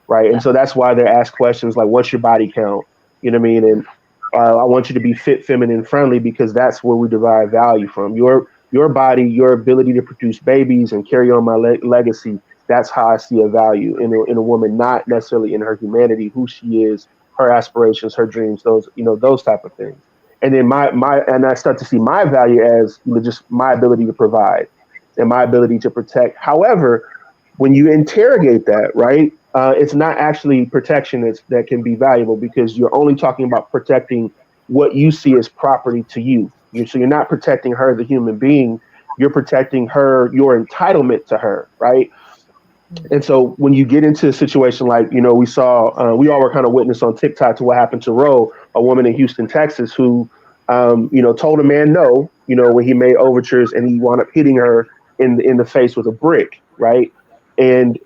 right? And Yeah. so that's why they're asked questions like, "What's your body count?" You know what I mean? And I want you to be fit, feminine, friendly, because that's where we derive value from. Your body, your ability to produce babies and carry on my legacy. That's how I see a value in a woman, not necessarily in her humanity, who she is, her aspirations, her dreams, those type of things. And then I start to see my value as just my ability to provide and my ability to protect. However, when you interrogate that, right, it's not actually protection that can be valuable, because you're only talking about protecting what you see as property to you. So you're not protecting her, the human being. You're protecting her, your entitlement to her, right? mm, And so when you get into a situation like, we all were kind of witness on TikTok to what happened to Roe, a woman in Houston, Texas, who, told a man no, when he made overtures, and he wound up hitting her in the face with a brick, right? And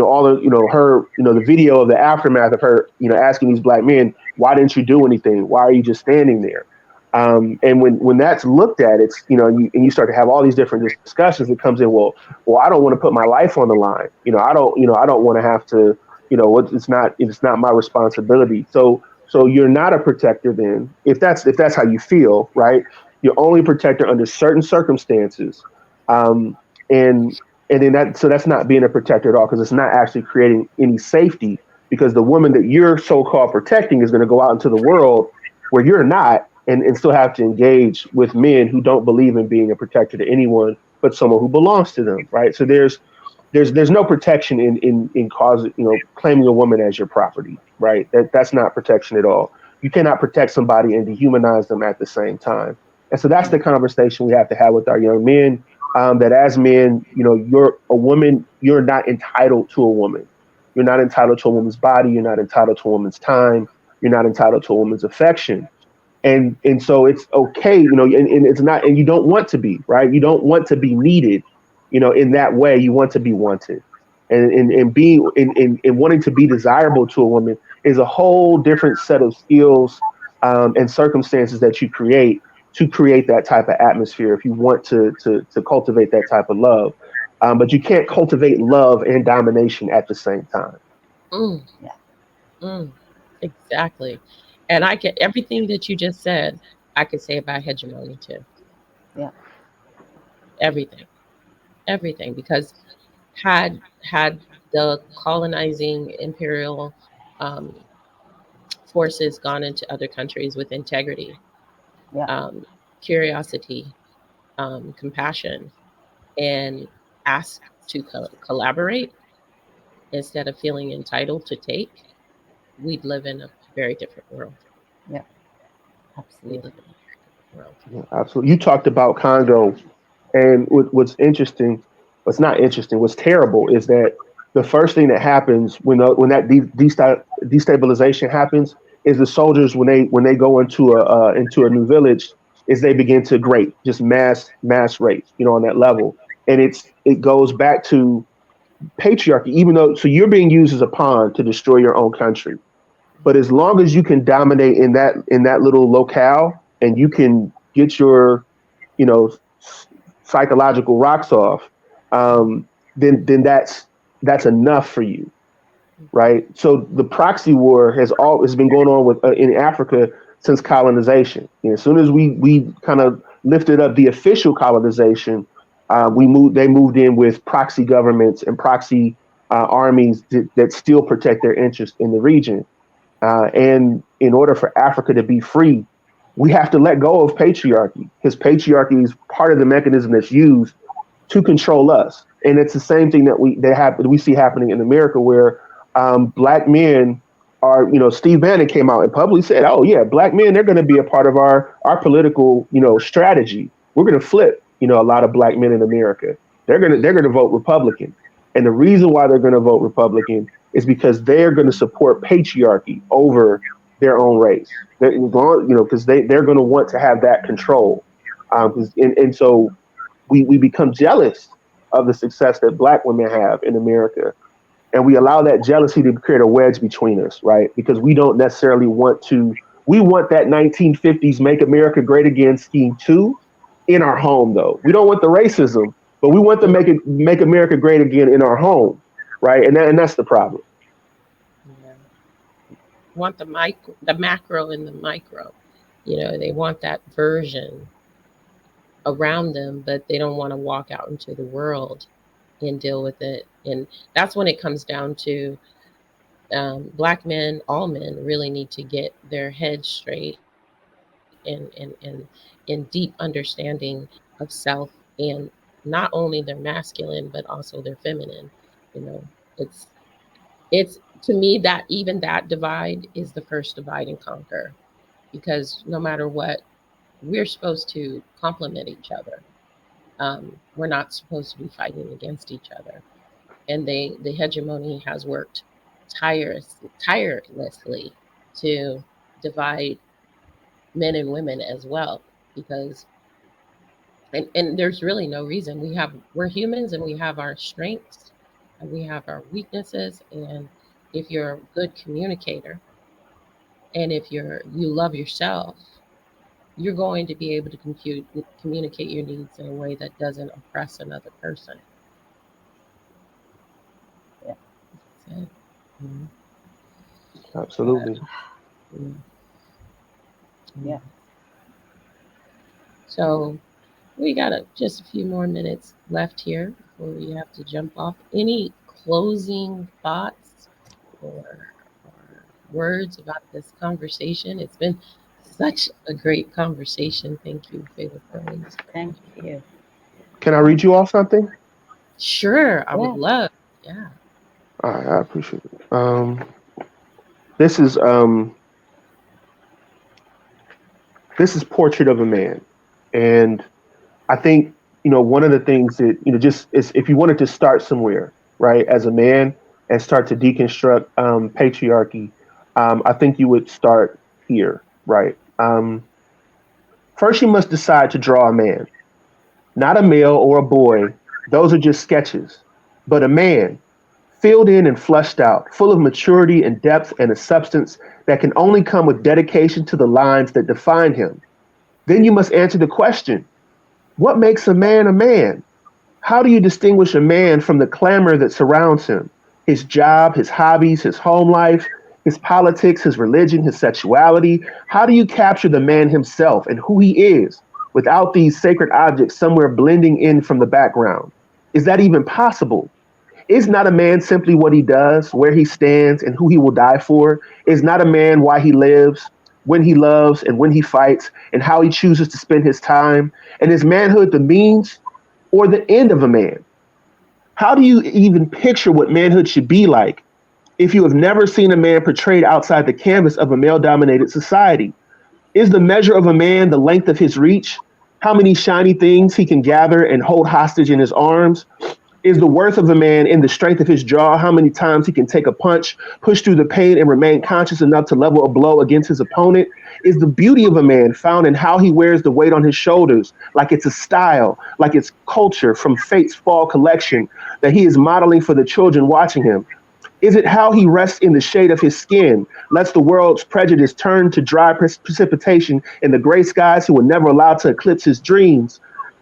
all the, her, the video of the aftermath of her, asking these black men, why didn't you do anything? Why are you just standing there? And when that's looked at, it's, and you start to have all these different discussions that comes in. Well, I don't want to put my life on the line. I don't want to have to, it's not my responsibility. So you're not a protector then, if that's how you feel, right? You're only a protector under certain circumstances. Um, and and then that's not being a protector at all, because it's not actually creating any safety, because the woman that you're so-called protecting is going to go out into the world where you're not, and still have to engage with men who don't believe in being a protector to anyone but someone who belongs to them, right? So there's no protection in cause, claiming a woman as your property, right? That's not protection at all. You cannot protect somebody and dehumanize them at the same time. And so that's the conversation we have to have with our young men. That as men, you're a woman. You're not entitled to a woman. You're not entitled to a woman's body. You're not entitled to a woman's time. You're not entitled to a woman's affection. And so it's okay, and it's not, and you don't want to be, right. You don't want to be needed, in that way. You want to be wanted, and being and wanting to be desirable to a woman is a whole different set of skills, and circumstances that you create to create that type of atmosphere if you want to cultivate that type of love. But you can't cultivate love and domination at the same time. Mm, Yeah. mm, exactly. And I get everything that you just said, I could say about hegemony too. Yeah. Everything. Everything. Because had the colonizing imperial um, forces gone into other countries with integrity, Yeah. um, curiosity, compassion, and asked to collaborate instead of feeling entitled to take, we'd live in a very different world. Yeah. We'd live Absolutely. in a very different world. Yeah, absolutely. You talked about Congo, and what's interesting, what's not interesting, what's terrible is that the first thing that happens when that destabilization happens is the soldiers, when they go into a new village, is they begin to rape, just mass rape, on that level. And it goes back to patriarchy, even though, so you're being used as a pawn to destroy your own country. But as long as you can dominate in that little locale, and you can get your, you know psychological rocks off, then that's enough for you, right? So the proxy war has been going on with in Africa since colonization. As soon as we kind of lifted up the official colonization, they moved in with proxy governments and proxy armies that still protect their interests in the region. And in order for Africa to be free, we have to let go of patriarchy, because patriarchy is part of the mechanism that's used to control us. And it's the same thing that we see happening in America, where black men are, Steve Bannon came out and publicly said, "Oh yeah, black men, they're going to be a part of our political, strategy. We're going to flip, a lot of black men in America. They're going to vote Republican, and the reason why they're going to vote Republican is because they're going to support patriarchy over their own race. They're going, because they're going to want to have that control. And so we become jealous of the success that black women have in America, and we allow that jealousy to create a wedge between us, right? Because we don't necessarily want to. We want that 1950s "Make America Great Again" scheme too in our home, though. We don't want the racism, but we want to make America great again in our home, right? And that's the problem. Yeah. Want the macro and the micro. They want that version around them, but they don't want to walk out into the world and deal with it. And that's when it comes down to black men, all men really need to get their heads straight and in deep understanding of self, and not only their masculine but also their feminine. You know, it's it's to me that even that divide is the first divide and conquer, because no matter what, we're supposed to complement each other. We're not supposed to be fighting against each other. And the hegemony has worked tirelessly to divide men and women as well, because and there's really no reason. We're humans, and we have our strengths and we have our weaknesses. And if you're a good communicator, and if you love yourself, you're going to be able to communicate your needs in a way that doesn't oppress another person. Yeah. That's it. Mhm. Absolutely. Mhm. Yeah. Mhm. So we got just a few more minutes left here before we have to jump off. Any closing thoughts or words about this conversation? It's been such a great conversation. Thank you, Fatalprose. Thank you. Can I read you all something? Sure, I would Yeah. love. Yeah. I appreciate it. This is this is Portrait of a Man, and I think, one of the things that, just is, if you wanted to start somewhere, right, as a man, and start to deconstruct patriarchy, I think you would start here, right? First, you must decide to draw a man, not a male or a boy. Those are just sketches, but a man, filled in and fleshed out, full of maturity and depth and a substance that can only come with dedication to the lines that define him. Then you must answer the question, what makes a man a man? How do you distinguish a man from the clamor that surrounds him? His job, his hobbies, his home life, his politics, his religion, his sexuality. How do you capture the man himself and who he is without these sacred objects somewhere blending in from the background? Is that even possible? Is not a man simply what he does, where he stands, and who he will die for? Is not a man why he lives, when he loves, and when he fights, and how he chooses to spend his time? And is manhood the means or the end of a man? How do you even picture what manhood should be like if you have never seen a man portrayed outside the canvas of a male dominated society? Is the measure of a man the length of his reach? How many shiny things he can gather and hold hostage in his arms? Is the worth of a man in the strength of his jaw? How many times he can take a punch, push through the pain, and remain conscious enough to level a blow against his opponent? Is the beauty of a man found in how he wears the weight on his shoulders, like it's a style, like it's culture from Fate's fall collection that he is modeling for the children watching him? Is it how he rests in the shade of his skin, lets the world's prejudice turn to dry precipitation in the gray skies he will never allow to eclipse his dreams?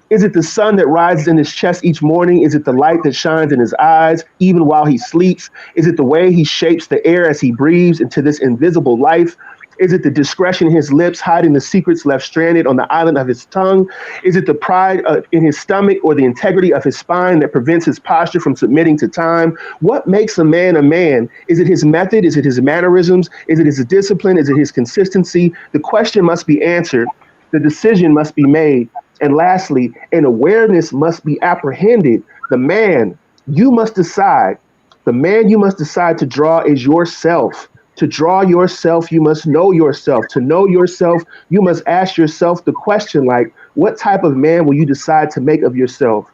Is it the sun that rises in his chest each morning? Is it the light that shines in his eyes even while he sleeps? Is it the way he shapes the air as he breathes into this invisible life? Is it the discretion in his lips hiding the secrets left stranded on the island of his tongue? Is it the pride in his stomach or the integrity of his spine that prevents his posture from submitting to time? What makes a man a man? Is it his method? Is it his mannerisms? Is it his discipline? Is it his consistency? The question must be answered. The decision must be made. And lastly, an awareness must be apprehended. The man you must decide, the man you must decide to draw is yourself. To draw yourself, you must know yourself. To know yourself, you must ask yourself the question like, what type of man will you decide to make of yourself?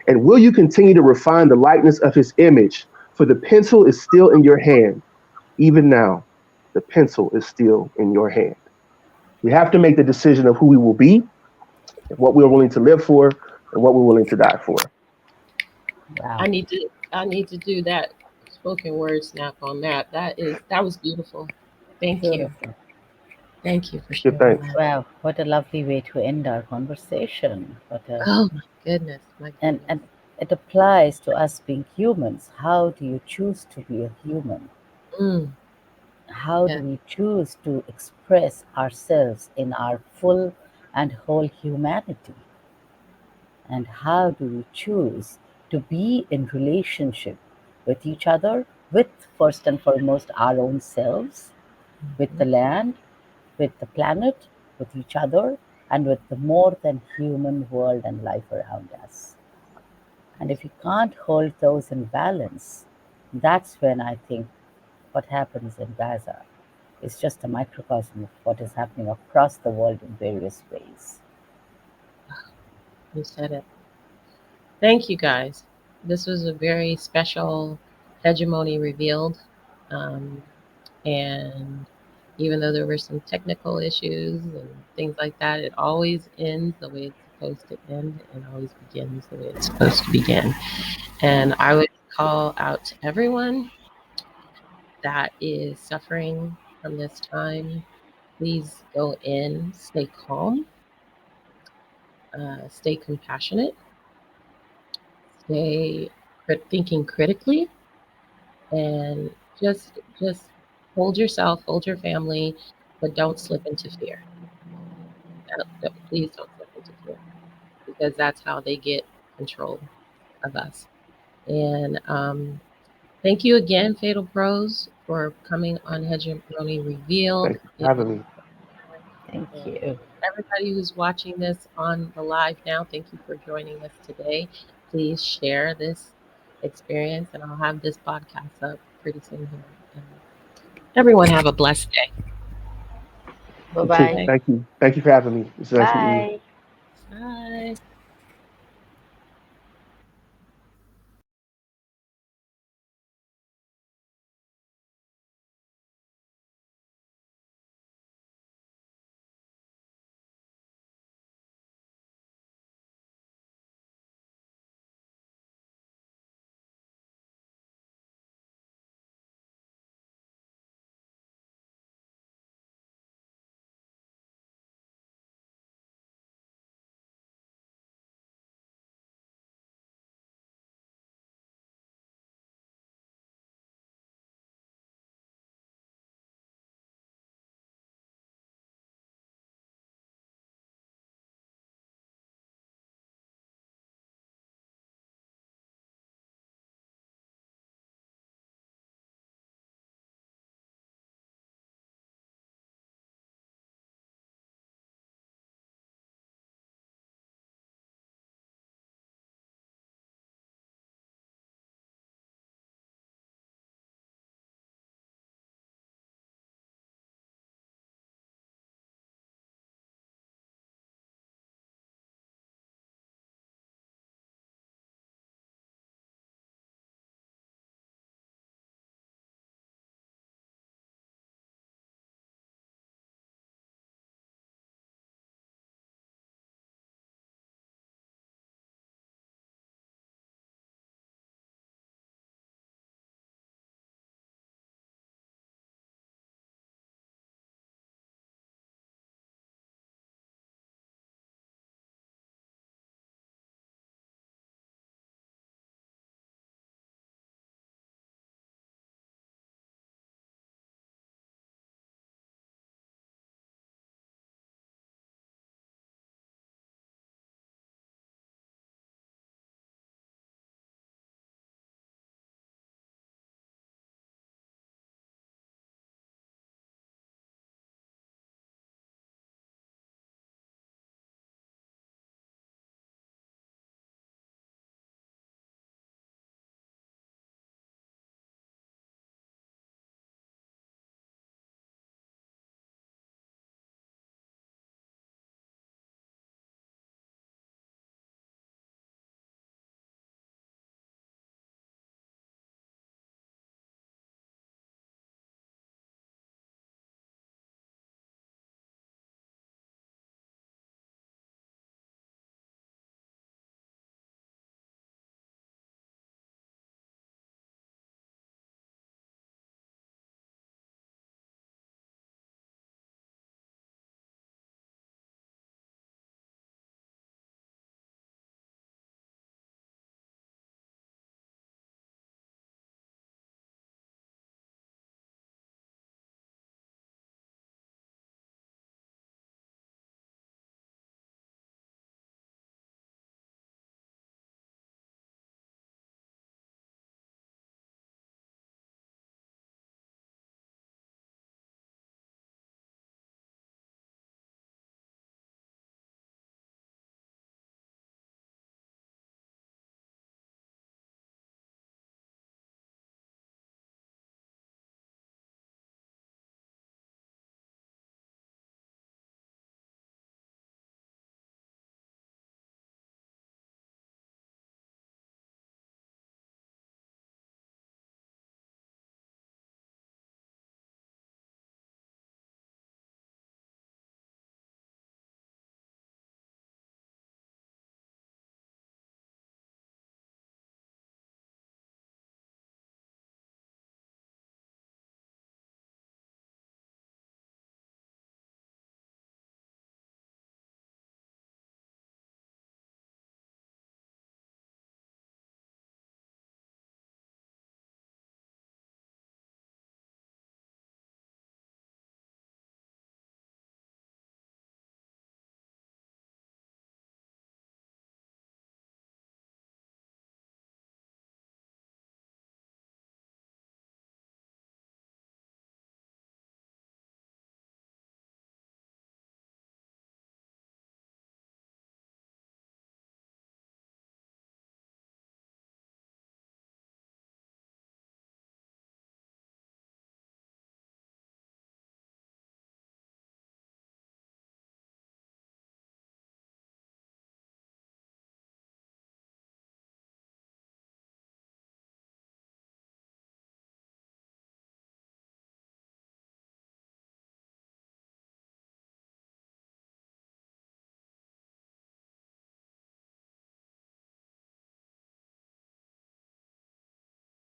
And will you continue to refine the likeness of his image? For the pencil is still in your hand. Even now, the pencil is still in your hand. We have to make the decision of who we will be, what we're willing to live for, and what we're willing to die for. Wow. I need to do that spoken word snap on that. That was beautiful. Thank you. Beautiful. Thank you for Good sharing thanks. that. Wow, what a lovely way to end our conversation. What a Oh my goodness, my and goodness. it applies to us being humans. How do you choose to be a human? Mm, How yeah. do we choose to express ourselves in our full and whole humanity? And how do we choose to be in relationship with each other, with first and foremost our own selves, with Mhm. the land, with the planet, with each other, and with the more than human world and life around us. And if we can't hold those in balance, that's when I think what happens in Gaza is just a microcosm of what is happening across the world in various ways. You said it. Thank you guys. This was a very special hegemony revealed. Um, and even though there were some technical issues and things like that, it always ends the way it's supposed to end and always begins the way it's supposed to begin. And I would call out to everyone that is suffering from this time. Please go in, stay calm, stay compassionate, stay thinking critically, and just hold yourself, hold your family, but don't slip into fear. Please don't slip into fear because that's how they get control of us. And thank you again, Fatal Pros, for coming on Hegemony Revealed. Thanks for having me. Thank And you. everybody who's watching this on the live now, thank you for joining us today. Please share this experience, and I'll have this podcast up pretty soon here. And everyone have a blessed day. Bye You too. bye. Okay. Thank you. Thank you for having me. It's nice meeting you. Bye. Bye.